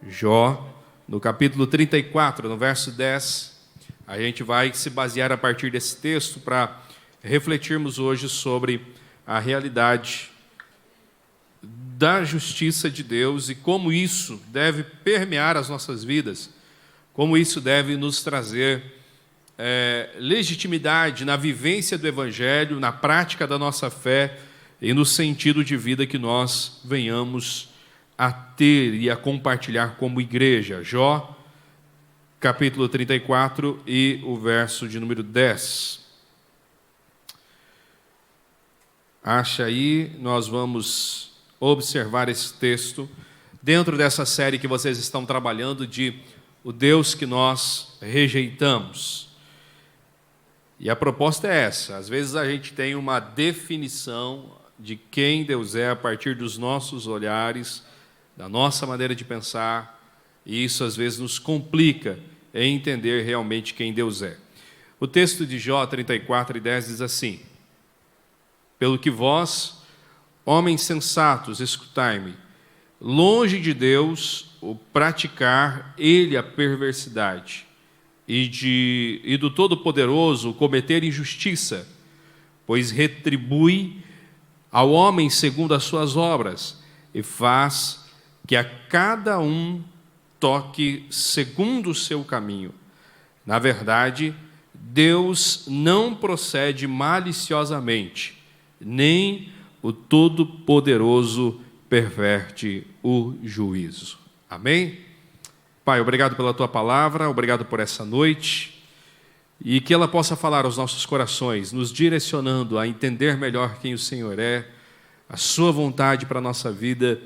Jó, no capítulo 34, no verso 10, a gente vai se basear a partir desse texto para refletirmos hoje sobre a realidade da justiça de Deus e como isso deve permear as nossas vidas, como isso deve nos trazer legitimidade na vivência do Evangelho, na prática da nossa fé e no sentido de vida que nós venhamos a ter e a compartilhar como igreja. Jó, capítulo 34 e o verso de número 10. Acha aí, nós vamos observar esse texto dentro dessa série que vocês estão trabalhando de o Deus que nós rejeitamos. E a proposta é essa. Às vezes a gente tem uma definição de quem Deus é a partir dos nossos olhares, da nossa maneira de pensar, e isso às vezes nos complica em entender realmente quem Deus é. O texto de Jó 34:10 diz assim: pelo que vós, homens sensatos, escutai-me, longe de Deus o praticar ele a perversidade, e do Todo-Poderoso cometer injustiça, pois retribui ao homem segundo as suas obras, e faz que a cada um toque segundo o seu caminho. Na verdade, Deus não procede maliciosamente, nem o Todo-Poderoso perverte o juízo. Amém? Pai, obrigado pela Tua palavra, obrigado por essa noite, e que ela possa falar aos nossos corações, nos direcionando a entender melhor quem o Senhor é, a Sua vontade para a nossa vida,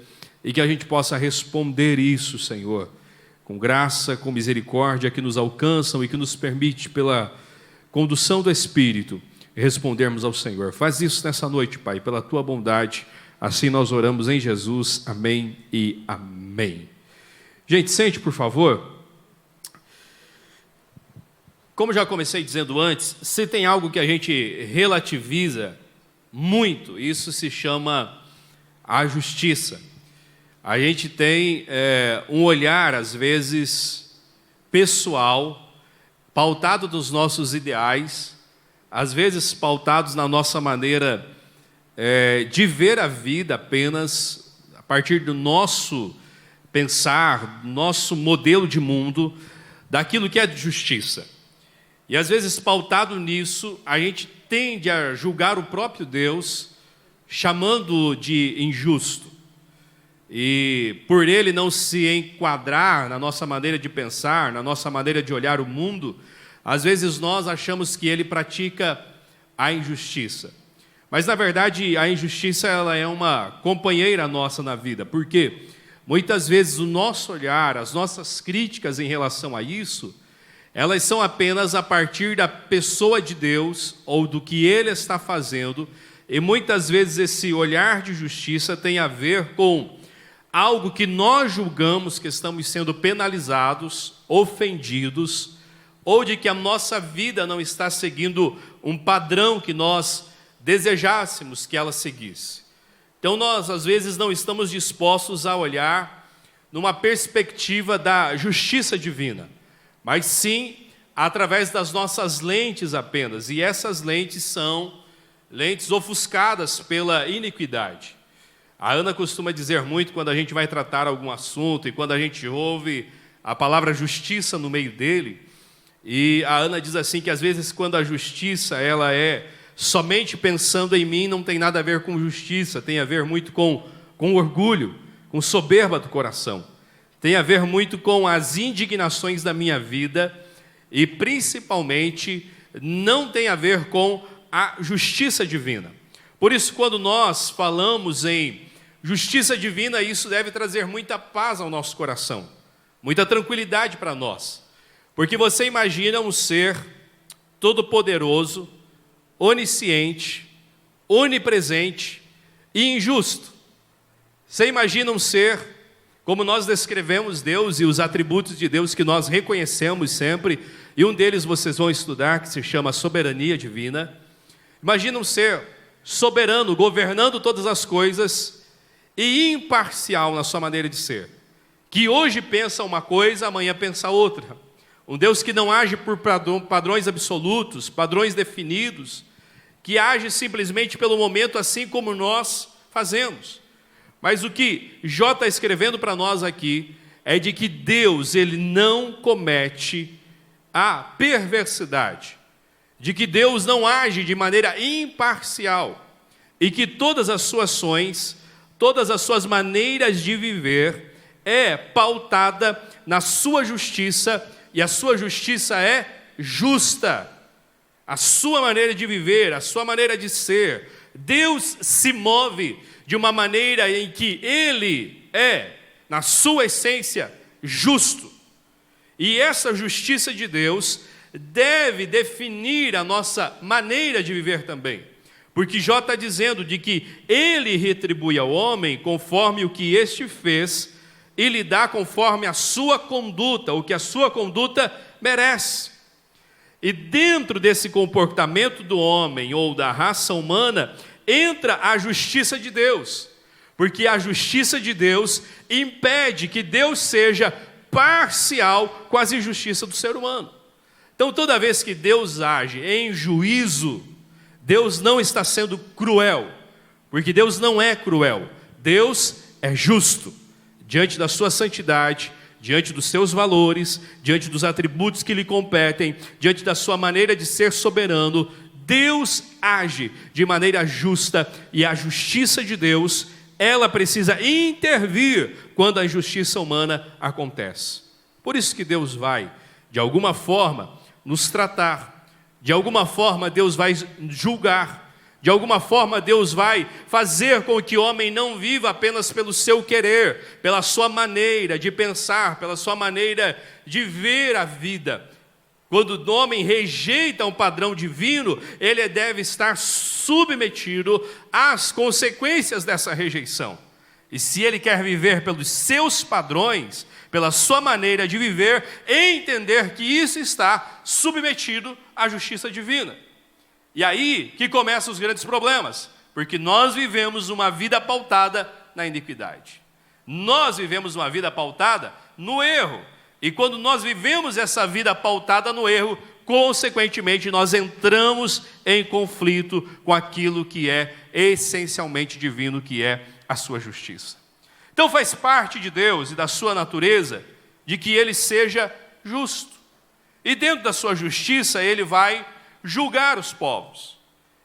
e que a gente possa responder isso, Senhor, com graça, com misericórdia, que nos alcançam e que nos permite, pela condução do Espírito, respondermos ao Senhor. Faz isso nessa noite, Pai, pela Tua bondade. Assim nós oramos em Jesus. Amém e amém. Gente, sente, por favor. Como já comecei dizendo antes, se tem algo que a gente relativiza muito, isso se chama a justiça. A gente tem um olhar, às vezes, pessoal, pautado nos nossos ideais, às vezes pautados na nossa maneira de ver a vida apenas a partir do nosso pensar, nosso modelo de mundo, daquilo que é de justiça. E às vezes, pautado nisso, a gente tende a julgar o próprio Deus, chamando-o de injusto. E por ele não se enquadrar na nossa maneira de pensar, na nossa maneira de olhar o mundo, às vezes nós achamos que ele pratica a injustiça. Mas, na verdade, a injustiça ela é uma companheira nossa na vida. Por quê? Muitas vezes o nosso olhar, as nossas críticas em relação a isso, elas são apenas a partir da pessoa de Deus ou do que Ele está fazendo, e muitas vezes esse olhar de justiça tem a ver com algo que nós julgamos que estamos sendo penalizados, ofendidos, ou de que a nossa vida não está seguindo um padrão que nós desejássemos que ela seguisse. Então nós, às vezes, não estamos dispostos a olhar numa perspectiva da justiça divina, mas sim através das nossas lentes apenas, e essas lentes são lentes ofuscadas pela iniquidade. A Ana costuma dizer muito quando a gente vai tratar algum assunto e quando a gente ouve a palavra justiça no meio dele, e a Ana diz assim que às vezes quando a justiça ela é somente pensando em mim, não tem nada a ver com justiça, tem a ver muito com orgulho, com soberba do coração, tem a ver muito com as indignações da minha vida e principalmente não tem a ver com a justiça divina. Por isso, quando nós falamos em justiça divina, isso deve trazer muita paz ao nosso coração, muita tranquilidade para nós, porque você imagina um ser todo-poderoso, onisciente, onipresente e injusto. Você imagina um ser, como nós descrevemos Deus e os atributos de Deus que nós reconhecemos sempre, e um deles vocês vão estudar, que se chama soberania divina. Imagina um ser soberano, governando todas as coisas e imparcial na sua maneira de ser, que hoje pensa uma coisa, amanhã pensa outra. Um Deus que não age por padrões absolutos, padrões definidos, que age simplesmente pelo momento, assim como nós fazemos. Mas o que Jó está escrevendo para nós aqui é de que Deus, ele não comete a perversidade, de que Deus não age de maneira imparcial e que todas as suas ações, todas as suas maneiras de viver é pautada na sua justiça, e a sua justiça é justa. A sua maneira de viver, a sua maneira de ser, Deus se move de uma maneira em que Ele é, na sua essência, justo. E essa justiça de Deus deve definir a nossa maneira de viver também. Porque Jó está dizendo de que Ele retribui ao homem conforme o que este fez e lhe dá conforme a sua conduta, o que a sua conduta merece. E dentro desse comportamento do homem ou da raça humana, entra a justiça de Deus, porque a justiça de Deus impede que Deus seja parcial com as injustiças do ser humano. Então, toda vez que Deus age em juízo, Deus não está sendo cruel, porque Deus não é cruel, Deus é justo, diante da sua santidade, diante dos seus valores, diante dos atributos que lhe competem, diante da sua maneira de ser soberano, Deus age de maneira justa, e a justiça de Deus, ela precisa intervir quando a injustiça humana acontece. Por isso que Deus vai, de alguma forma, nos tratar, de alguma forma Deus vai julgar, de alguma forma Deus vai fazer com que o homem não viva apenas pelo seu querer, pela sua maneira de pensar, pela sua maneira de ver a vida. Quando o homem rejeita um padrão divino, ele deve estar submetido às consequências dessa rejeição. E se ele quer viver pelos seus padrões, pela sua maneira de viver, entender que isso está submetido à justiça divina. E aí que começam os grandes problemas, porque nós vivemos uma vida pautada na iniquidade. Nós vivemos uma vida pautada no erro. E quando nós vivemos essa vida pautada no erro, consequentemente nós entramos em conflito com aquilo que é essencialmente divino, que é a sua justiça. Então faz parte de Deus e da sua natureza de que Ele seja justo. E dentro da sua justiça Ele vai julgar os povos.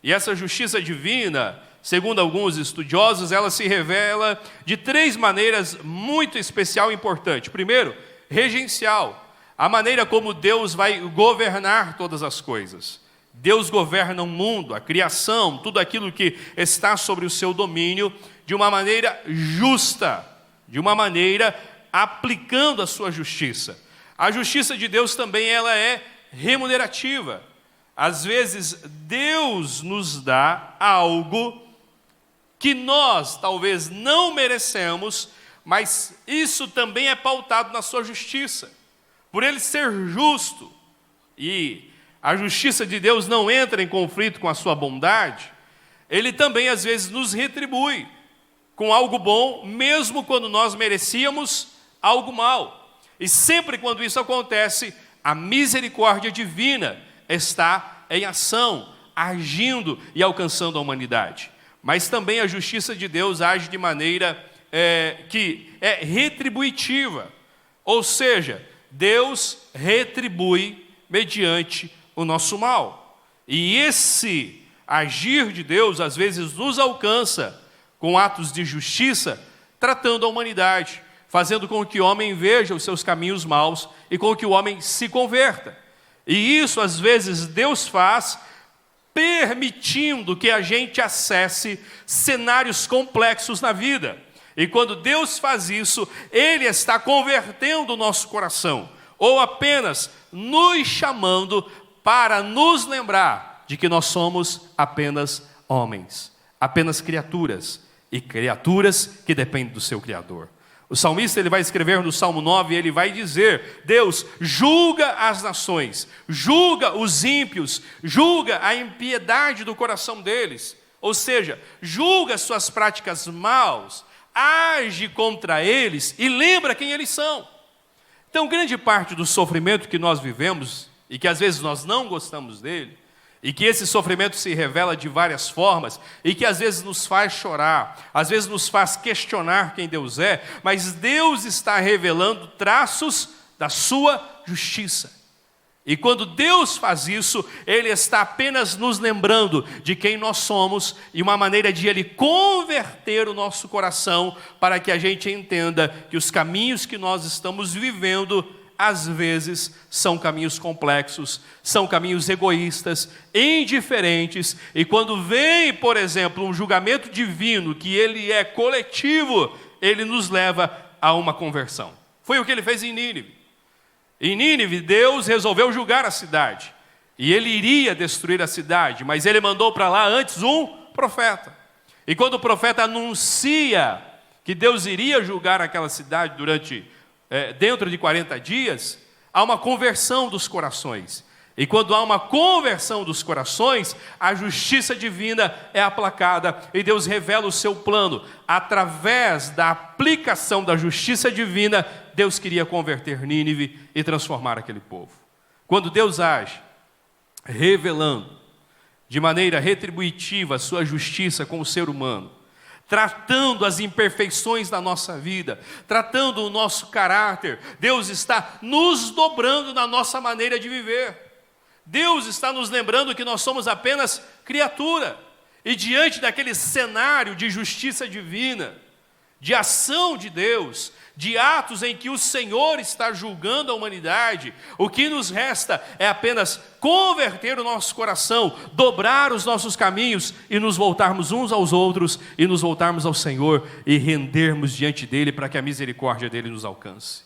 E essa justiça divina, segundo alguns estudiosos, ela se revela de três maneiras muito especial e importante. Primeiro, regencial, a maneira como Deus vai governar todas as coisas. Deus governa o mundo, a criação, tudo aquilo que está sobre o seu domínio, de uma maneira justa, de uma maneira aplicando a sua justiça. A justiça de Deus também ela é remunerativa. Às vezes Deus nos dá algo que nós talvez não merecemos, mas isso também é pautado na sua justiça. Por Ele ser justo, e a justiça de Deus não entra em conflito com a sua bondade, Ele também às vezes nos retribui com algo bom, mesmo quando nós merecíamos algo mal. E sempre quando isso acontece, a misericórdia divina está em ação, agindo e alcançando a humanidade. Mas também a justiça de Deus age de maneira que é retributiva. Ou seja, Deus retribui mediante o nosso mal. E esse agir de Deus, às vezes, nos alcança com atos de justiça, tratando a humanidade, fazendo com que o homem veja os seus caminhos maus e com que o homem se converta. E isso, às vezes, Deus faz permitindo que a gente acesse cenários complexos na vida. E quando Deus faz isso, Ele está convertendo o nosso coração, ou apenas nos chamando para nos lembrar de que nós somos apenas homens, apenas criaturas, e criaturas que dependem do seu Criador. O salmista ele vai escrever no Salmo 9, ele vai dizer: Deus julga as nações, julga os ímpios, julga a impiedade do coração deles, ou seja, julga suas práticas maus, age contra eles e lembra quem eles são. Então, grande parte do sofrimento que nós vivemos, e que às vezes nós não gostamos dele, e que esse sofrimento se revela de várias formas, e que às vezes nos faz chorar, às vezes nos faz questionar quem Deus é, mas Deus está revelando traços da sua justiça. E quando Deus faz isso, Ele está apenas nos lembrando de quem nós somos, e uma maneira de Ele converter o nosso coração, para que a gente entenda que os caminhos que nós estamos vivendo, às vezes, são caminhos complexos, são caminhos egoístas, indiferentes, e quando vem, por exemplo, um julgamento divino, que ele é coletivo, ele nos leva a uma conversão. Foi o que ele fez em Nínive. Em Nínive, Deus resolveu julgar a cidade, e ele iria destruir a cidade, mas ele mandou para lá antes um profeta. E quando o profeta anuncia que Deus iria julgar aquela cidade dentro de 40 dias, há uma conversão dos corações. E quando há uma conversão dos corações, a justiça divina é aplacada e Deus revela o seu plano. Através da aplicação da justiça divina, Deus queria converter Nínive e transformar aquele povo. Quando Deus age, revelando de maneira retributiva a sua justiça com o ser humano, tratando as imperfeições da nossa vida, tratando o nosso caráter, Deus está nos dobrando na nossa maneira de viver. Deus está nos lembrando que nós somos apenas criatura. E diante daquele cenário de justiça divina, de ação de Deus, de atos em que o Senhor está julgando a humanidade, o que nos resta é apenas converter o nosso coração, dobrar os nossos caminhos e nos voltarmos uns aos outros e nos voltarmos ao Senhor e rendermos diante dEle para que a misericórdia dEle nos alcance.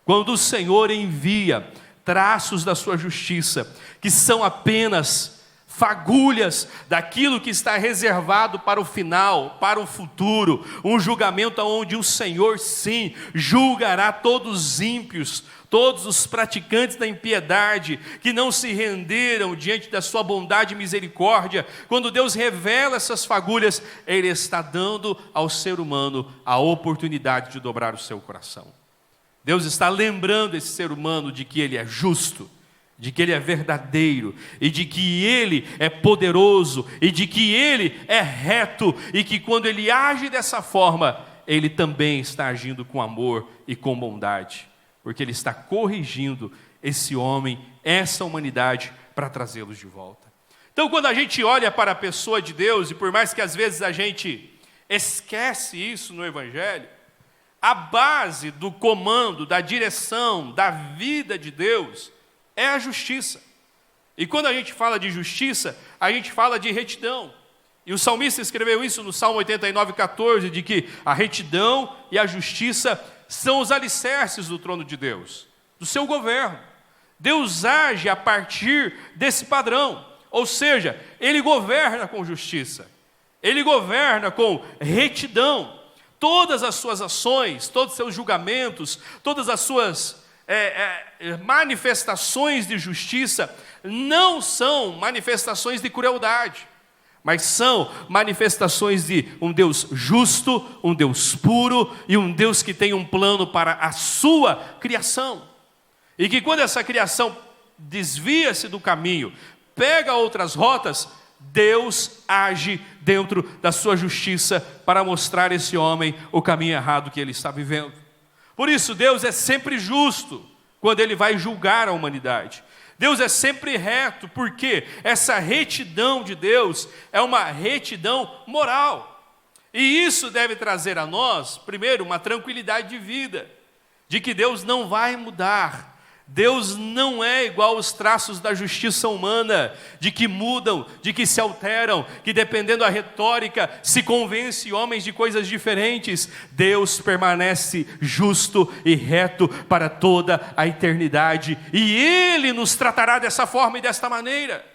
Quando o Senhor envia traços da sua justiça, que são apenas fagulhas daquilo que está reservado para o final, para o futuro, um julgamento onde o Senhor sim julgará todos os ímpios, todos os praticantes da impiedade, que não se renderam diante da sua bondade e misericórdia. Quando Deus revela essas fagulhas, Ele está dando ao ser humano a oportunidade de dobrar o seu coração. Deus está lembrando esse ser humano de que ele é justo, de que ele é verdadeiro, e de que ele é poderoso, e de que ele é reto, e que quando ele age dessa forma, ele também está agindo com amor e com bondade, porque ele está corrigindo esse homem, essa humanidade, para trazê-los de volta. Então, quando a gente olha para a pessoa de Deus, e por mais que às vezes a gente esquece isso no Evangelho, a base do comando, da direção, da vida de Deus é a justiça. E quando a gente fala de justiça, a gente fala de retidão. E o salmista escreveu isso no Salmo 89:14, de que a retidão e a justiça são os alicerces do trono de Deus, do seu governo. Deus age a partir desse padrão, ou seja, Ele governa com justiça, Ele governa com retidão. Todas as suas ações, todos os seus julgamentos, todas as suas manifestações de justiça não são manifestações de crueldade, mas são manifestações de um Deus justo, um Deus puro e um Deus que tem um plano para a sua criação. E que quando essa criação desvia-se do caminho, pega outras rotas, Deus age dentro da sua justiça para mostrar a esse homem o caminho errado que ele está vivendo. Por isso, Deus é sempre justo quando Ele vai julgar a humanidade. Deus é sempre reto, porque essa retidão de Deus é uma retidão moral. E isso deve trazer a nós, primeiro, uma tranquilidade de vida, de que Deus não vai mudar. Deus não é igual aos traços da justiça humana, de que mudam, de que se alteram, que dependendo da retórica se convence homens de coisas diferentes. Deus permanece justo e reto para toda a eternidade, e Ele nos tratará dessa forma e desta maneira.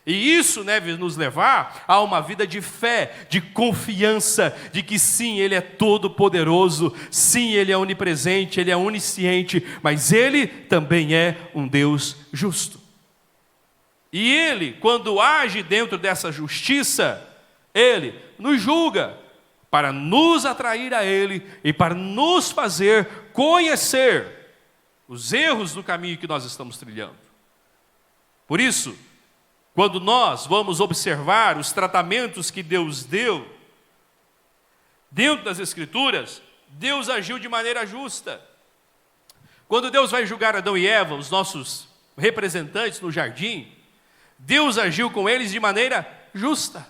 E isso deve nos levar a uma vida de fé, de confiança, de que sim, Ele é todo poderoso, sim, Ele é onipresente, Ele é onisciente, mas Ele também é um Deus justo. E Ele, quando age dentro dessa justiça, Ele nos julga, para nos atrair a Ele e para nos fazer conhecer os erros do caminho que nós estamos trilhando. Por isso, quando nós vamos observar os tratamentos que Deus deu, dentro das Escrituras, Deus agiu de maneira justa. Quando Deus vai julgar Adão e Eva, os nossos representantes no jardim, Deus agiu com eles de maneira justa,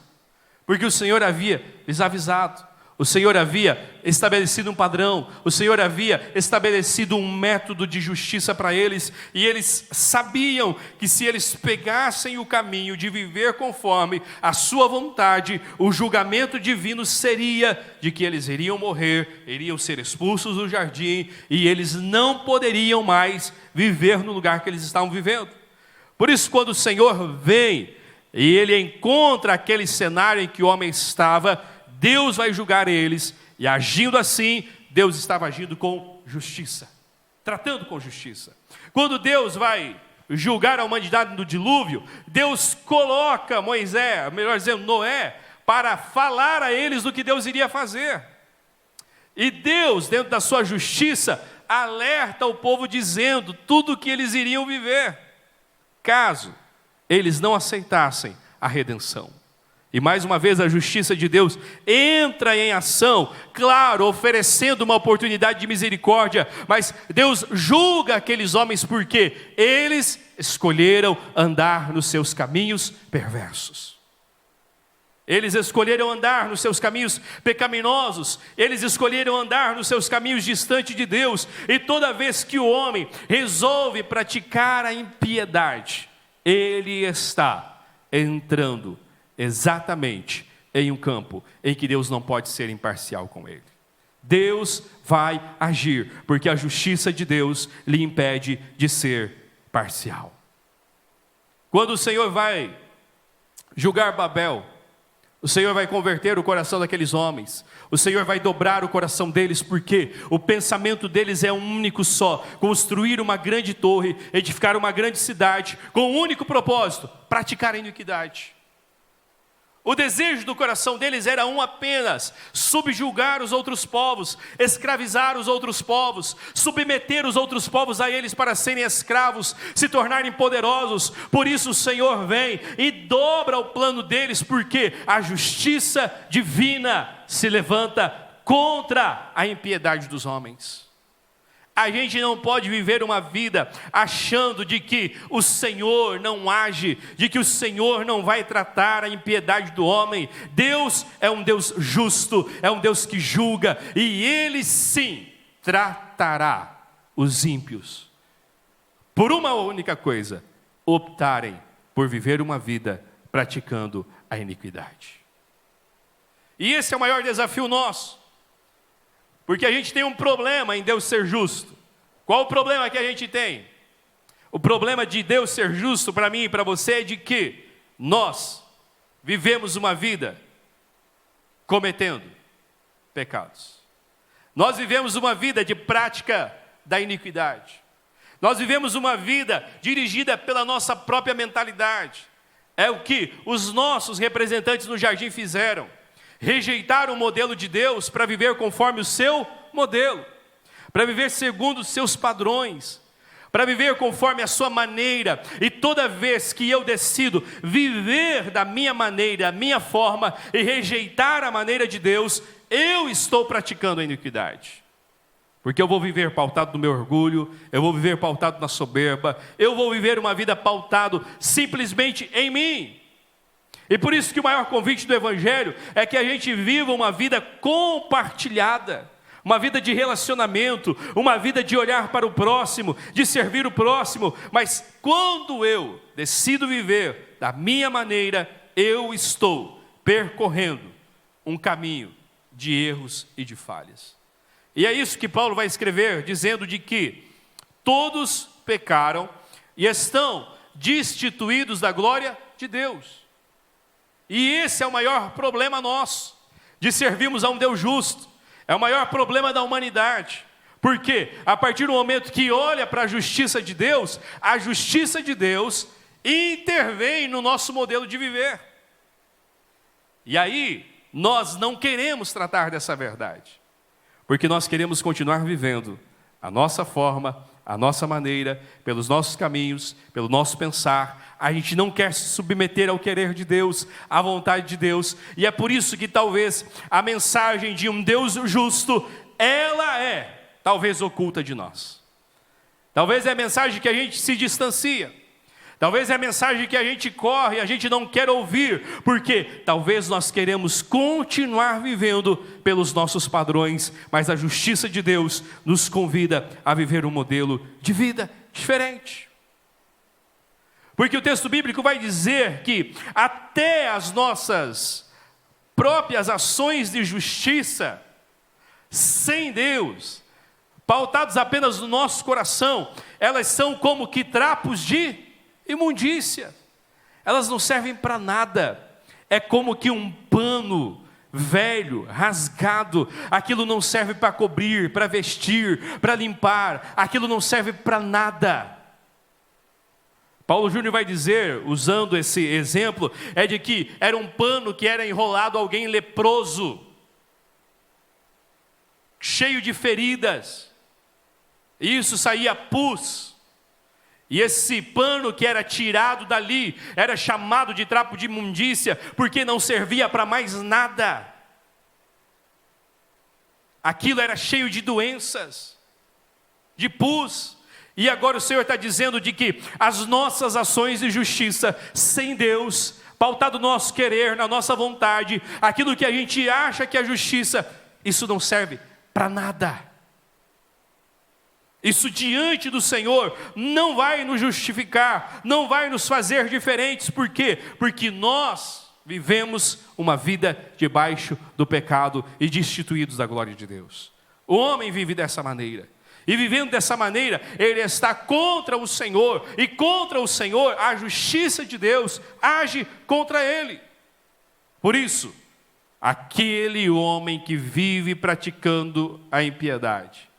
porque o Senhor havia lhes avisado, o Senhor havia estabelecido um padrão, o Senhor havia estabelecido um método de justiça para eles, e eles sabiam que se eles pegassem o caminho de viver conforme a sua vontade, o julgamento divino seria de que eles iriam morrer, iriam ser expulsos do jardim, e eles não poderiam mais viver no lugar que eles estavam vivendo. Por isso, quando o Senhor vem e Ele encontra aquele cenário em que o homem estava, Deus vai julgar eles, e agindo assim, Deus estava agindo com justiça, tratando com justiça. Quando Deus vai julgar a humanidade no dilúvio, Deus coloca Moisés, melhor dizendo, Noé, para falar a eles do que Deus iria fazer. E Deus, dentro da sua justiça, alerta o povo dizendo tudo o que eles iriam viver, caso eles não aceitassem a redenção. E mais uma vez a justiça de Deus entra em ação, claro, oferecendo uma oportunidade de misericórdia, mas Deus julga aqueles homens porque eles escolheram andar nos seus caminhos perversos. Eles escolheram andar nos seus caminhos pecaminosos, eles escolheram andar nos seus caminhos distante de Deus, e toda vez que o homem resolve praticar a impiedade, ele está entrando exatamente em um campo em que Deus não pode ser imparcial com ele. Deus vai agir, porque a justiça de Deus lhe impede de ser parcial. Quando o Senhor vai julgar Babel, o Senhor vai converter o coração daqueles homens, o Senhor vai dobrar o coração deles, porque o pensamento deles é um único só: construir uma grande torre, edificar uma grande cidade, com um único propósito: praticar a iniquidade. O desejo do coração deles era um apenas: subjugar os outros povos, escravizar os outros povos, submeter os outros povos a eles para serem escravos, se tornarem poderosos. Por isso o Senhor vem e dobra o plano deles, porque a justiça divina se levanta contra a impiedade dos homens. A gente não pode viver uma vida achando de que o Senhor não age, de que o Senhor não vai tratar a impiedade do homem. Deus é um Deus justo, é um Deus que julga, e Ele sim tratará os ímpios por uma única coisa: optarem por viver uma vida praticando a iniquidade. E esse é o maior desafio nosso. Porque a gente tem um problema em Deus ser justo. Qual o problema que a gente tem? O problema de Deus ser justo para mim e para você é de que nós vivemos uma vida cometendo pecados. Nós vivemos uma vida de prática da iniquidade. Nós vivemos uma vida dirigida pela nossa própria mentalidade. É o que os nossos representantes no jardim fizeram. Rejeitaram o modelo de Deus para viver conforme o seu modelo, para viver segundo os seus padrões, para viver conforme a sua maneira. E toda vez que eu decido viver da minha maneira, a minha forma, e rejeitar a maneira de Deus, eu estou praticando a iniquidade. Porque eu vou viver pautado no meu orgulho, eu vou viver pautado na soberba, eu vou viver uma vida pautado simplesmente em mim. E por isso que o maior convite do Evangelho é que a gente viva uma vida compartilhada, uma vida de relacionamento, uma vida de olhar para o próximo, de servir o próximo. Mas quando eu decido viver da minha maneira, eu estou percorrendo um caminho de erros e de falhas. E é isso que Paulo vai escrever, dizendo de que todos pecaram e estão destituídos da glória de Deus. E esse é o maior problema nosso, de servirmos a um Deus justo. É o maior problema da humanidade. Porque a partir do momento que olha para a justiça de Deus, a justiça de Deus intervém no nosso modelo de viver. E aí, nós não queremos tratar dessa verdade, porque nós queremos continuar vivendo a nossa forma, a nossa maneira, pelos nossos caminhos, pelo nosso pensar. A gente não quer se submeter ao querer de Deus, à vontade de Deus, e é por isso que talvez a mensagem de um Deus justo, ela é talvez oculta de nós. Talvez é a mensagem que a gente se distancia. Talvez é a mensagem que a gente corre, a gente não quer ouvir, porque talvez nós queremos continuar vivendo pelos nossos padrões, mas a justiça de Deus nos convida a viver um modelo de vida diferente. Porque o texto bíblico vai dizer que até as nossas próprias ações de justiça, sem Deus, pautados apenas no nosso coração, elas são como que trapos de imundícia. Elas não servem para nada. É como que um pano velho, rasgado. Aquilo não serve para cobrir, para vestir, para limpar. Aquilo não serve para nada. Paulo Júnior vai dizer, usando esse exemplo, é de que era um pano que era enrolado a alguém leproso, cheio de feridas. Isso saía pus. E esse pano que era tirado dali era chamado de trapo de imundícia, porque não servia para mais nada. Aquilo era cheio de doenças, de pus. E agora o Senhor está dizendo de que as nossas ações de justiça sem Deus, pautado no nosso querer, na nossa vontade, aquilo que a gente acha que é justiça, isso não serve para nada. Isso diante do Senhor não vai nos justificar, não vai nos fazer diferentes. Por quê? Porque nós vivemos uma vida debaixo do pecado e destituídos da glória de Deus. O homem vive dessa maneira. E vivendo dessa maneira, ele está contra o Senhor. E contra o Senhor, a justiça de Deus age contra ele. Por isso, aquele homem que vive praticando a impiedade,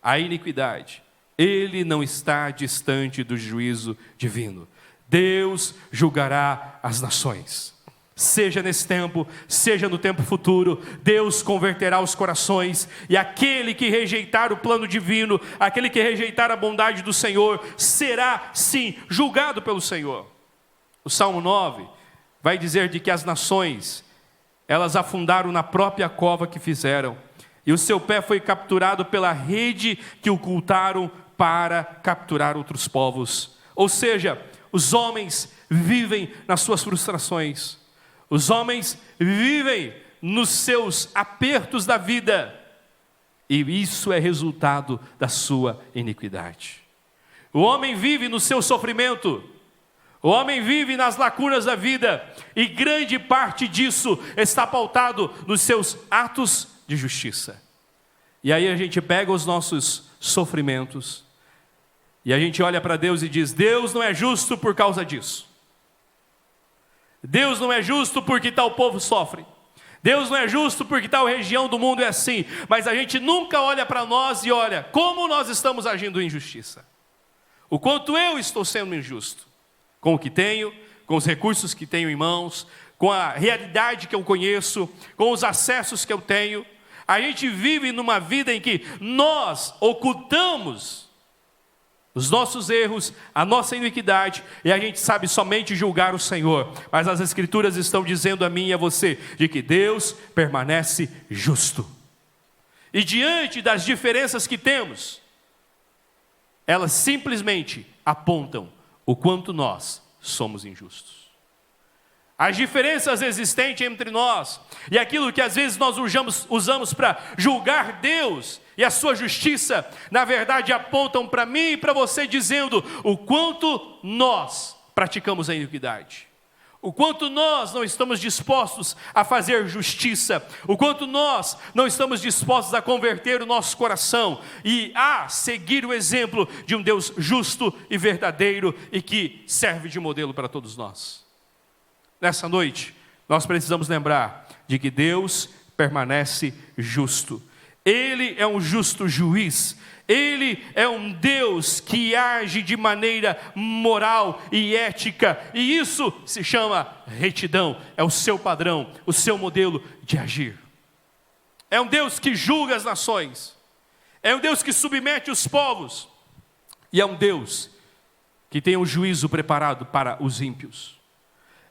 a iniquidade, ele não está distante do juízo divino. Deus julgará as nações. Seja nesse tempo, seja no tempo futuro, Deus converterá os corações, e aquele que rejeitar o plano divino, aquele que rejeitar a bondade do Senhor, será sim julgado pelo Senhor. O Salmo 9 vai dizer de que as nações, elas afundaram na própria cova que fizeram, e o seu pé foi capturado pela rede que ocultaram para capturar outros povos. Ou seja, os homens vivem nas suas frustrações. Os homens vivem nos seus apertos da vida. E isso é resultado da sua iniquidade. O homem vive no seu sofrimento. O homem vive nas lacunas da vida. E grande parte disso está pautado nos seus atos de justiça. E aí a gente pega os nossos sofrimentos e a gente olha para Deus e diz: Deus não é justo por causa disso. Deus não é justo porque tal povo sofre. Deus não é justo porque tal região do mundo é assim. Mas a gente nunca olha para nós e olha como nós estamos agindo em justiça. O quanto eu estou sendo injusto com o que tenho, com os recursos que tenho em mãos, com a realidade que eu conheço, com os acessos que eu tenho. A gente vive numa vida em que nós ocultamos os nossos erros, a nossa iniquidade, e a gente sabe somente julgar o Senhor. Mas as Escrituras estão dizendo a mim e a você, de que Deus permanece justo. E diante das diferenças que temos, elas simplesmente apontam o quanto nós somos injustos. As diferenças existentes entre nós e aquilo que às vezes nós usamos para julgar Deus e a sua justiça, na verdade apontam para mim e para você, dizendo o quanto nós praticamos a iniquidade, o quanto nós não estamos dispostos a fazer justiça, o quanto nós não estamos dispostos a converter o nosso coração e a seguir o exemplo de um Deus justo e verdadeiro e que serve de modelo para todos nós. Nessa noite, nós precisamos lembrar de que Deus permanece justo. Ele é um justo juiz, Ele é um Deus que age de maneira moral e ética, e isso se chama retidão, é o seu padrão, o seu modelo de agir. É um Deus que julga as nações, é um Deus que submete os povos, e é um Deus que tem um juízo preparado para os ímpios.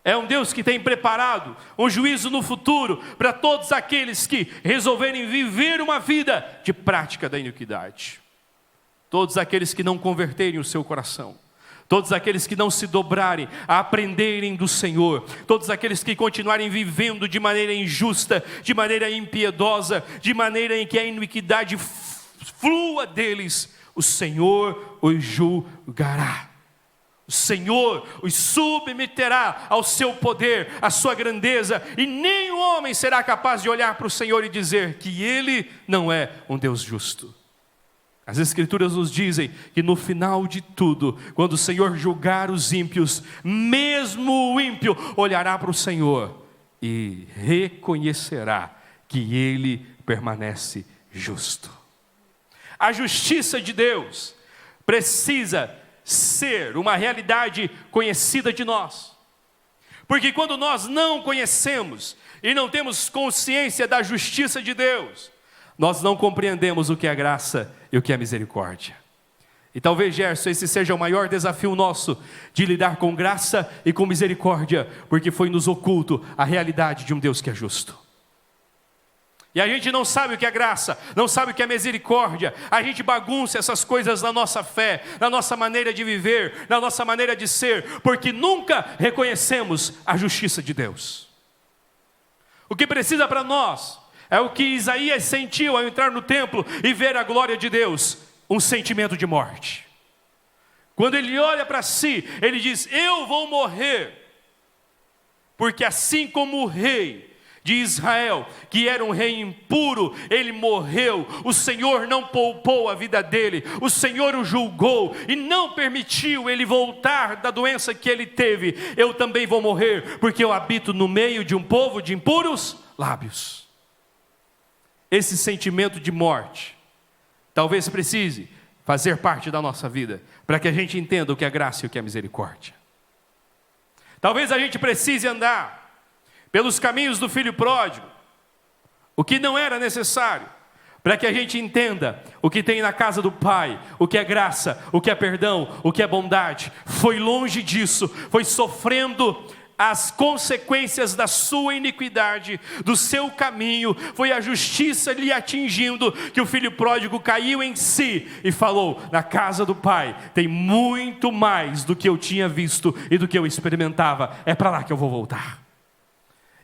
É um Deus que tem preparado um juízo no futuro para todos aqueles que resolverem viver uma vida de prática da iniquidade. Todos aqueles que não converterem o seu coração, todos aqueles que não se dobrarem a aprenderem do Senhor, todos aqueles que continuarem vivendo de maneira injusta, de maneira impiedosa, de maneira em que a iniquidade flua deles, o Senhor os julgará. O Senhor os submeterá ao seu poder, à sua grandeza, e nenhum homem será capaz de olhar para o Senhor e dizer que Ele não é um Deus justo. As Escrituras nos dizem que no final de tudo, quando o Senhor julgar os ímpios, mesmo o ímpio olhará para o Senhor e reconhecerá que Ele permanece justo. A justiça de Deus precisa ser uma realidade conhecida de nós, porque quando nós não conhecemos e não temos consciência da justiça de Deus, nós não compreendemos o que é graça e o que é misericórdia. E talvez, Gerson, esse seja o maior desafio nosso, de lidar com graça e com misericórdia, porque foi nos oculto a realidade de um Deus que é justo. E a gente não sabe o que é graça, não sabe o que é misericórdia, a gente bagunça essas coisas na nossa fé, na nossa maneira de viver, na nossa maneira de ser, porque nunca reconhecemos a justiça de Deus. O que precisa para nós é o que Isaías sentiu ao entrar no templo e ver a glória de Deus, um sentimento de morte. Quando ele olha para si, ele diz: eu vou morrer, porque assim como o rei de Israel, que era um rei impuro, ele morreu, o Senhor não poupou a vida dele, o Senhor o julgou, e não permitiu ele voltar da doença que ele teve. Eu também vou morrer, porque eu habito no meio de um povo de impuros lábios. Esse sentimento de morte, talvez precise fazer parte da nossa vida, para que a gente entenda o que é graça e o que é misericórdia. Talvez a gente precise andar pelos caminhos do filho pródigo, o que não era necessário, para que a gente entenda o que tem na casa do Pai, o que é graça, o que é perdão, o que é bondade. Foi longe disso, foi sofrendo as consequências da sua iniquidade, do seu caminho, foi a justiça lhe atingindo, que o filho pródigo caiu em si e falou: na casa do Pai tem muito mais do que eu tinha visto e do que eu experimentava, é para lá que eu vou voltar.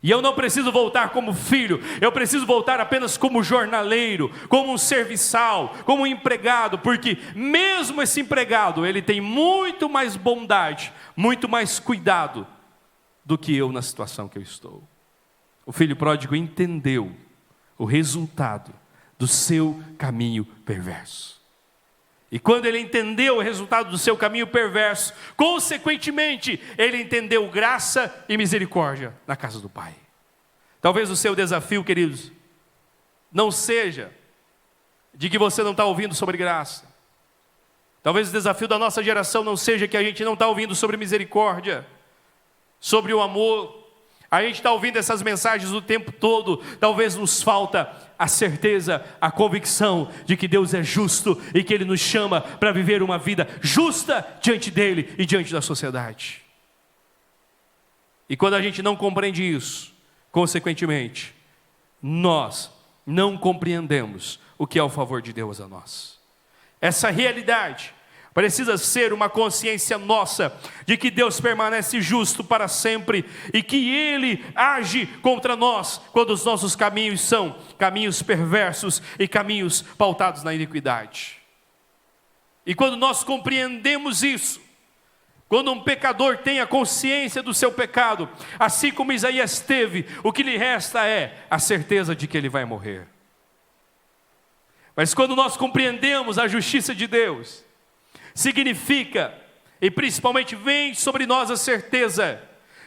E eu não preciso voltar como filho, eu preciso voltar apenas como jornaleiro, como um serviçal, como um empregado, porque mesmo esse empregado, ele tem muito mais bondade, muito mais cuidado do que eu na situação que eu estou. O filho pródigo entendeu o resultado do seu caminho perverso. E quando ele entendeu o resultado do seu caminho perverso, consequentemente, ele entendeu graça e misericórdia na casa do Pai. Talvez o seu desafio, queridos, não seja de que você não está ouvindo sobre graça. Talvez o desafio da nossa geração não seja que a gente não está ouvindo sobre misericórdia, sobre o amor. A gente está ouvindo essas mensagens o tempo todo. Talvez nos falta a certeza, a convicção de que Deus é justo e que Ele nos chama para viver uma vida justa diante dEle e diante da sociedade. E quando a gente não compreende isso, consequentemente, nós não compreendemos o que é o favor de Deus a nós. Essa realidade precisa ser uma consciência nossa de que Deus permanece justo para sempre e que Ele age contra nós quando os nossos caminhos são caminhos perversos e caminhos pautados na iniquidade. E quando nós compreendemos isso, quando um pecador tem a consciência do seu pecado, assim como Isaías teve, o que lhe resta é a certeza de que ele vai morrer. Mas quando nós compreendemos a justiça de Deus, significa, e principalmente vem sobre nós a certeza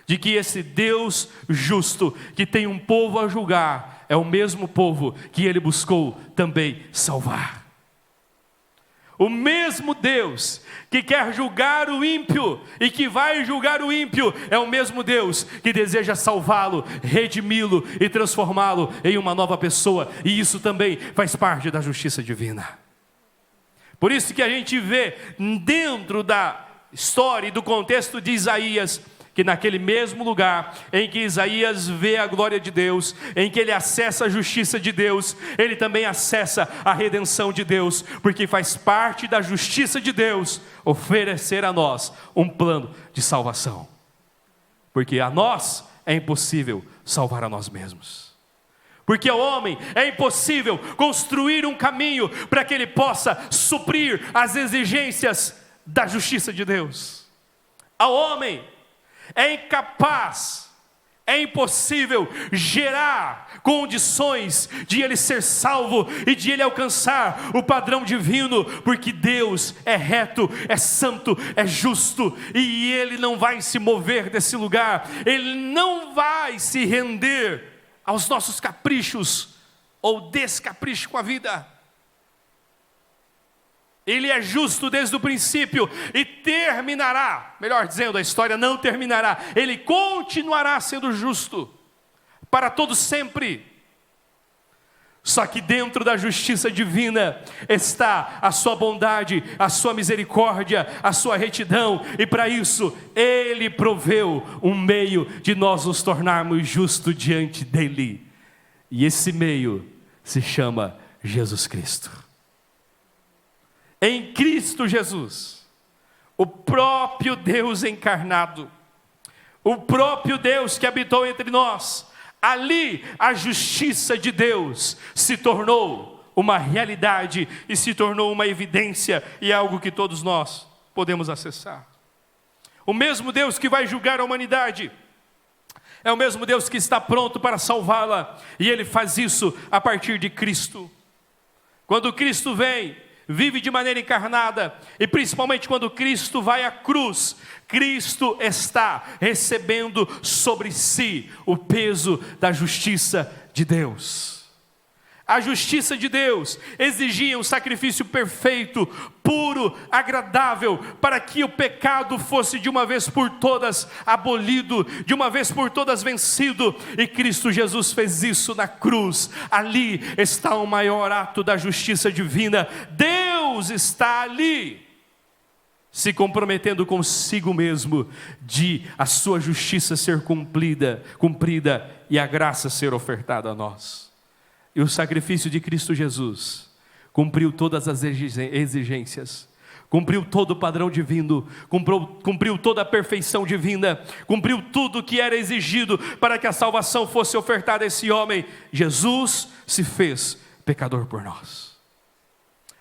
de que esse Deus justo, que tem um povo a julgar, é o mesmo povo que Ele buscou também salvar. O mesmo Deus que quer julgar o ímpio e que vai julgar o ímpio é o mesmo Deus que deseja salvá-lo, redimi-lo e transformá-lo em uma nova pessoa. E isso também faz parte da justiça divina. Por isso que a gente vê dentro da história e do contexto de Isaías, que naquele mesmo lugar em que Isaías vê a glória de Deus, em que ele acessa a justiça de Deus, ele também acessa a redenção de Deus, porque faz parte da justiça de Deus oferecer a nós um plano de salvação, porque a nós é impossível salvar a nós mesmos, porque ao homem é impossível construir um caminho para que ele possa suprir as exigências da justiça de Deus. Ao homem é incapaz, é impossível gerar condições de ele ser salvo e de ele alcançar o padrão divino, porque Deus é reto, é santo, é justo, e ele não vai se mover desse lugar, ele não vai se render aos nossos caprichos ou descapricho com a vida. Ele é justo desde o princípio e terminará, melhor dizendo, a história não terminará, ele continuará sendo justo para todos sempre. Só que dentro da justiça divina está a sua bondade, a sua misericórdia, a sua retidão, e para isso ele proveu um meio de nós nos tornarmos justos diante dele, e esse meio se chama Jesus Cristo. Em Cristo Jesus, o próprio Deus encarnado, o próprio Deus que habitou entre nós, ali a justiça de Deus se tornou uma realidade e se tornou uma evidência e algo que todos nós podemos acessar. O mesmo Deus que vai julgar a humanidade é o mesmo Deus que está pronto para salvá-la, e ele faz isso a partir de Cristo. Quando Cristo vem, vive de maneira encarnada, e principalmente quando Cristo vai à cruz, Cristo está recebendo sobre si o peso da justiça de Deus. A justiça de Deus exigia um sacrifício perfeito, puro, agradável, para que o pecado fosse de uma vez por todas abolido, de uma vez por todas vencido, e Cristo Jesus fez isso na cruz. Ali está o maior ato da justiça divina. Deus está ali, se comprometendo consigo mesmo, de a sua justiça ser cumprida e a graça ser ofertada a nós. E o sacrifício de Cristo Jesus cumpriu todas as exigências, cumpriu todo o padrão divino, cumpriu toda a perfeição divina, cumpriu tudo que era exigido para que a salvação fosse ofertada a esse homem. Jesus se fez pecador por nós.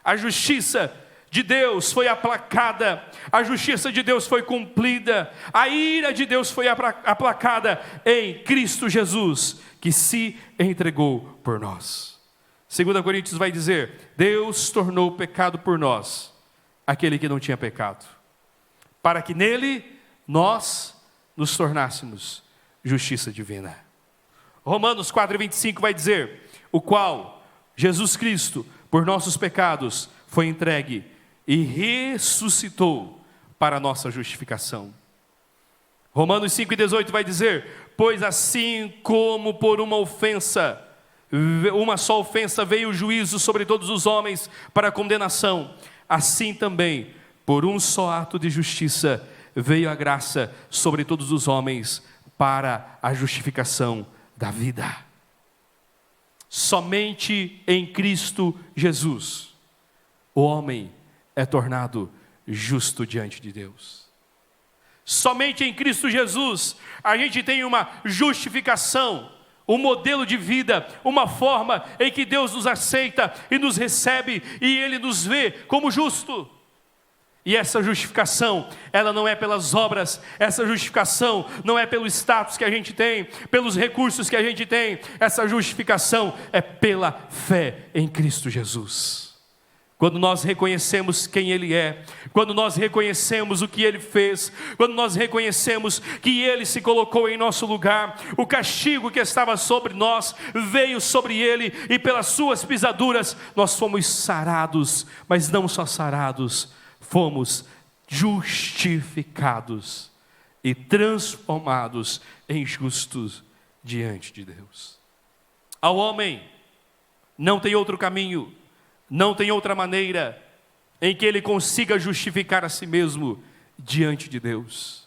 A justiça de Deus foi aplacada, a justiça de Deus foi cumprida, a ira de Deus foi aplacada em Cristo Jesus, que se entregou por nós. 2 Coríntios vai dizer: Deus tornou pecado por nós aquele que não tinha pecado, para que nele nós nos tornássemos justiça divina. Romanos 4:25 vai dizer: o qual Jesus Cristo por nossos pecados foi entregue e ressuscitou para a nossa justificação. Romanos 5:18 vai dizer: pois assim como por uma só ofensa veio o juízo sobre todos os homens para condenação, assim também por um só ato de justiça veio a graça sobre todos os homens para a justificação da vida. Somente em Cristo Jesus o homem é tornado justo diante de Deus. Somente em Cristo Jesus a gente tem uma justificação, um modelo de vida, uma forma em que Deus nos aceita e nos recebe, e Ele nos vê como justo. E essa justificação, ela não é pelas obras, essa justificação não é pelo status que a gente tem, pelos recursos que a gente tem, essa justificação é pela fé em Cristo Jesus. Quando nós reconhecemos quem Ele é, quando nós reconhecemos o que Ele fez, quando nós reconhecemos que Ele se colocou em nosso lugar, o castigo que estava sobre nós veio sobre Ele, e pelas suas pisaduras nós fomos sarados, mas não só sarados, fomos justificados e transformados em justos diante de Deus. Ao homem não tem outro caminho, não tem outra maneira em que ele consiga justificar a si mesmo diante de Deus.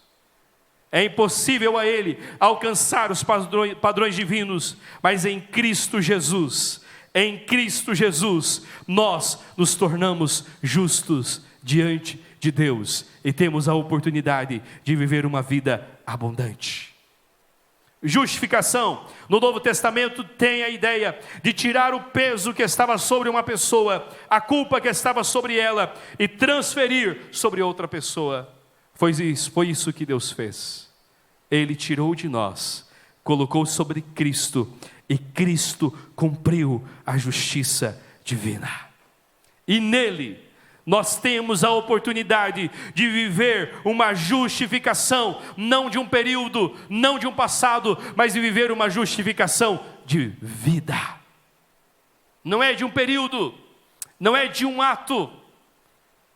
É impossível a ele alcançar os padrões divinos, mas em Cristo Jesus, nós nos tornamos justos diante de Deus e temos a oportunidade de viver uma vida abundante. Justificação, no Novo Testamento, tem a ideia de tirar o peso que estava sobre uma pessoa, a culpa que estava sobre ela, e transferir sobre outra pessoa. Foi isso que Deus fez. Ele tirou de nós, colocou sobre Cristo, e Cristo cumpriu a justiça divina. E nele nós temos a oportunidade de viver uma justificação, não de um período, não de um passado, mas de viver uma justificação de vida. Não é de um período, não é de um ato,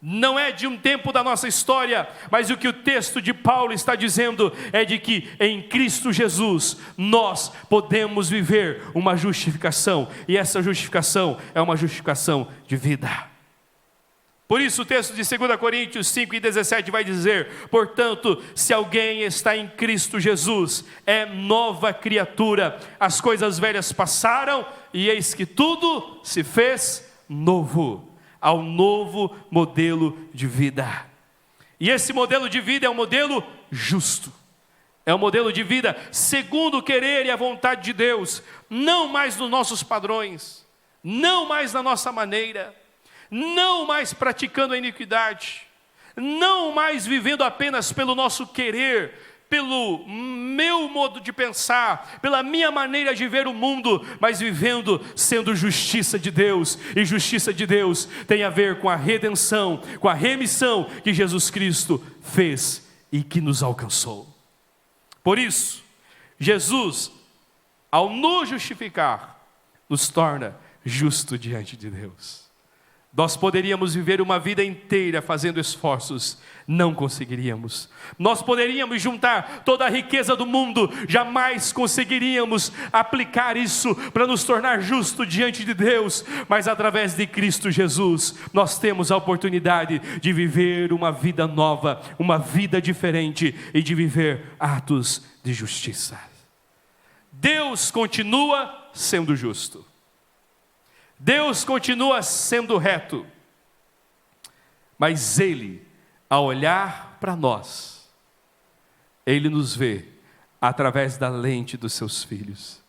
não é de um tempo da nossa história, mas o que o texto de Paulo está dizendo é de que em Cristo Jesus nós podemos viver uma justificação, e essa justificação é uma justificação de vida. Por isso o texto de 2 Coríntios 5:17 vai dizer: portanto, se alguém está em Cristo Jesus, é nova criatura, as coisas velhas passaram, e eis que tudo se fez novo, ao novo modelo de vida. E esse modelo de vida é um modelo justo, é um modelo de vida segundo o querer e a vontade de Deus, não mais nos nossos padrões, não mais na nossa maneira, não mais praticando a iniquidade, não mais vivendo apenas pelo nosso querer, pelo meu modo de pensar, pela minha maneira de ver o mundo, mas vivendo sendo justiça de Deus. E justiça de Deus tem a ver com a redenção, com a remissão que Jesus Cristo fez e que nos alcançou. Por isso, Jesus, ao nos justificar, nos torna justo diante de Deus. Nós poderíamos viver uma vida inteira fazendo esforços, não conseguiríamos. Nós poderíamos juntar toda a riqueza do mundo, jamais conseguiríamos aplicar isso para nos tornar justos diante de Deus. Mas através de Cristo Jesus, nós temos a oportunidade de viver uma vida nova, uma vida diferente e de viver atos de justiça. Deus continua sendo justo. Deus continua sendo reto, mas Ele, ao olhar para nós, Ele nos vê através da lente dos seus filhos,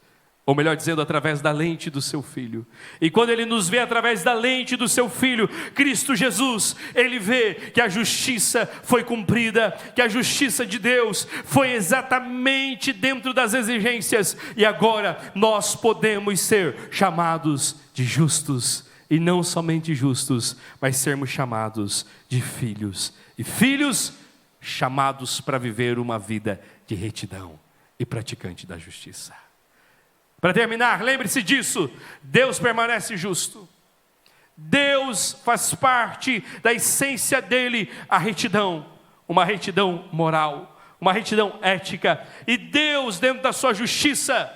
ou melhor dizendo, através da lente do seu Filho. E quando Ele nos vê através da lente do seu Filho, Cristo Jesus, Ele vê que a justiça foi cumprida, que a justiça de Deus foi exatamente dentro das exigências, e agora nós podemos ser chamados de justos, e não somente justos, mas sermos chamados de filhos, e filhos chamados para viver uma vida de retidão e praticante da justiça. Para terminar, lembre-se disso: Deus permanece justo. Deus faz parte da essência dele a retidão, uma retidão moral, uma retidão ética. E Deus, dentro da sua justiça,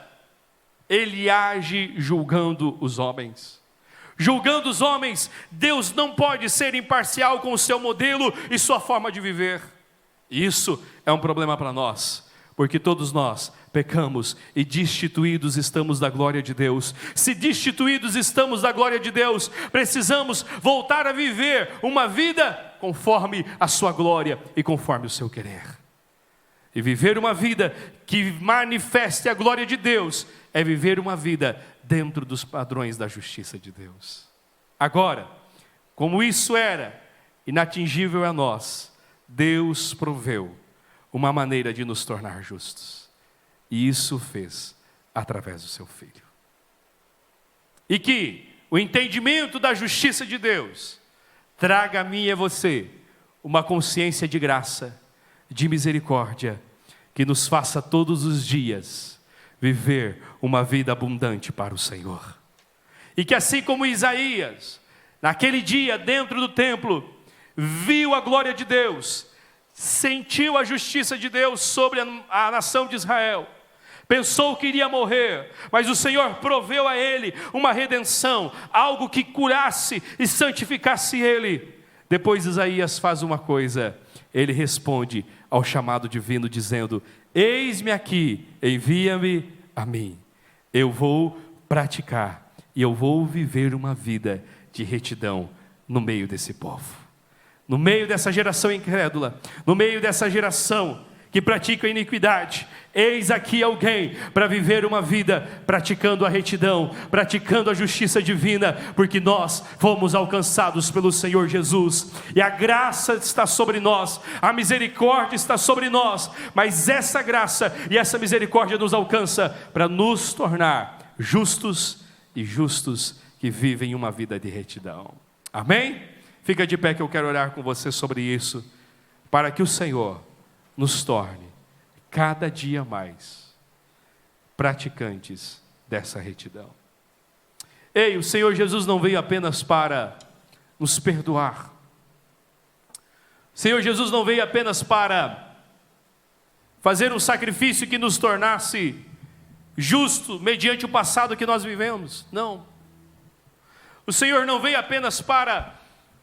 Ele age julgando os homens. Julgando os homens, Deus não pode ser imparcial com o seu modelo e sua forma de viver. E isso é um problema para nós, porque todos nós pecamos e destituídos estamos da glória de Deus. Se destituídos estamos da glória de Deus, precisamos voltar a viver uma vida conforme a sua glória e conforme o seu querer. E viver uma vida que manifeste a glória de Deus é viver uma vida dentro dos padrões da justiça de Deus. Agora, como isso era inatingível a nós, Deus proveu uma maneira de nos tornar justos. E isso fez através do seu Filho. E que o entendimento da justiça de Deus traga a mim e a você uma consciência de graça, de misericórdia, que nos faça todos os dias viver uma vida abundante para o Senhor. E que assim como Isaías, naquele dia dentro do templo, viu a glória de Deus, sentiu a justiça de Deus sobre a nação de Israel, pensou que iria morrer, mas o Senhor proveu a ele uma redenção, algo que curasse e santificasse ele. Depois Isaías faz uma coisa, ele responde ao chamado divino dizendo: eis-me aqui, envia-me a mim. Eu vou praticar e eu vou viver uma vida de retidão no meio desse povo, no meio dessa geração incrédula, no meio dessa geração que pratica a iniquidade. Eis aqui alguém para viver uma vida praticando a retidão, praticando a justiça divina, porque nós fomos alcançados pelo Senhor Jesus, e a graça está sobre nós, a misericórdia está sobre nós, mas essa graça e essa misericórdia nos alcança para nos tornar justos e justos que vivem uma vida de retidão. Amém? Fica de pé que eu quero orar com você sobre isso, para que o Senhor nos torne cada dia mais praticantes dessa retidão. Ei, o Senhor Jesus não veio apenas para nos perdoar. O Senhor Jesus não veio apenas para fazer um sacrifício que nos tornasse justo mediante o passado que nós vivemos. Não. O Senhor não veio apenas para,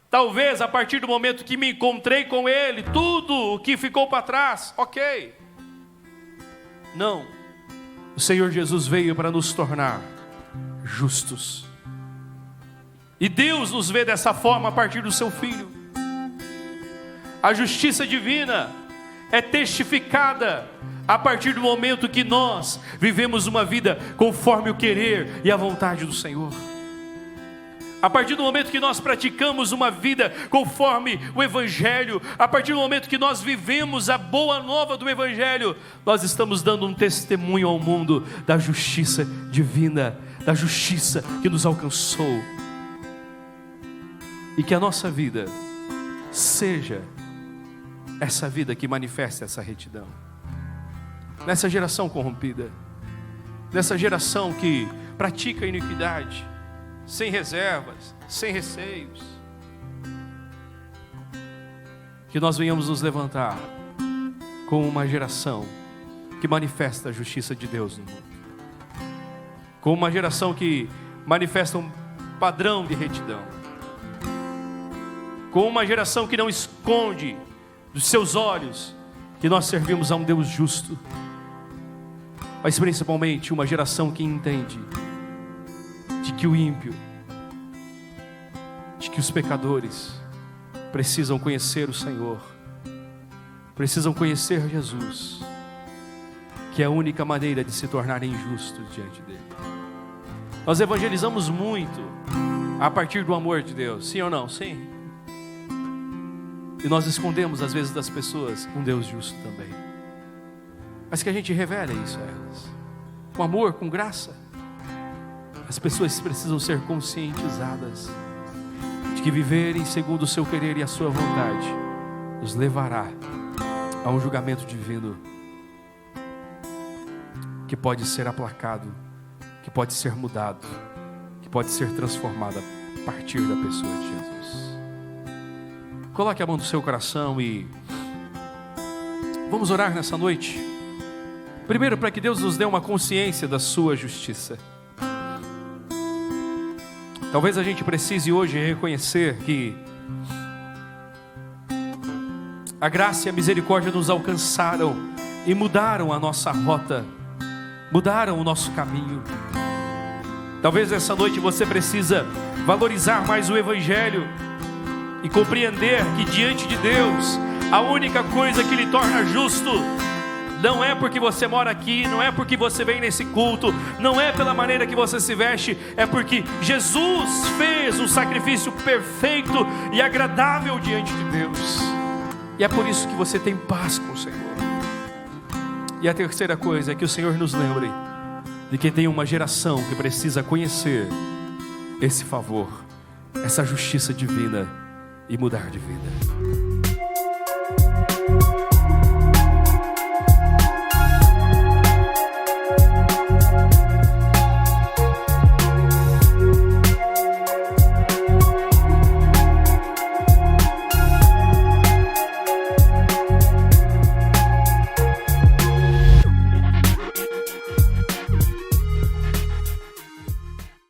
talvez a partir do momento que me encontrei com Ele, tudo o que ficou para trás, ok. Não. O Senhor Jesus veio para nos tornar justos. E Deus nos vê dessa forma a partir do seu Filho. A justiça divina é testificada a partir do momento que nós vivemos uma vida conforme o querer e a vontade do Senhor. A partir do momento que nós praticamos uma vida conforme o Evangelho, a partir do momento que nós vivemos a boa nova do Evangelho, nós estamos dando um testemunho ao mundo da justiça divina, da justiça que nos alcançou. E que a nossa vida seja essa vida que manifesta essa retidão. Nessa geração corrompida, nessa geração que pratica a iniquidade, sem reservas, sem receios, que nós venhamos nos levantar como uma geração que manifesta a justiça de Deus no mundo, como uma geração que manifesta um padrão de retidão, como uma geração que não esconde dos seus olhos que nós servimos a um Deus justo, mas principalmente uma geração que entende de que o ímpio, de que os pecadores precisam conhecer o Senhor, precisam conhecer Jesus, que é a única maneira de se tornarem justos diante dele. Nós evangelizamos muito a partir do amor de Deus, sim ou não? Sim. E nós escondemos às vezes das pessoas um Deus justo também, mas que a gente revele isso a elas, com amor, com graça. As pessoas precisam ser conscientizadas de que viverem segundo o seu querer e a sua vontade os levará a um julgamento divino que pode ser aplacado, que pode ser mudado, que pode ser transformado a partir da pessoa de Jesus. Coloque a mão no seu coração e vamos orar nessa noite. Primeiro, para que Deus nos dê uma consciência da sua justiça. Talvez a gente precise hoje reconhecer que a graça e a misericórdia nos alcançaram e mudaram a nossa rota, mudaram o nosso caminho. Talvez essa noite você precisa valorizar mais o Evangelho e compreender que diante de Deus, a única coisa que lhe torna justo não é porque você mora aqui, não é porque você vem nesse culto, não é pela maneira que você se veste, é porque Jesus fez um sacrifício perfeito e agradável diante de Deus. E é por isso que você tem paz com o Senhor. E a terceira coisa é que o Senhor nos lembre de que tem uma geração que precisa conhecer esse favor, essa justiça divina, e mudar de vida.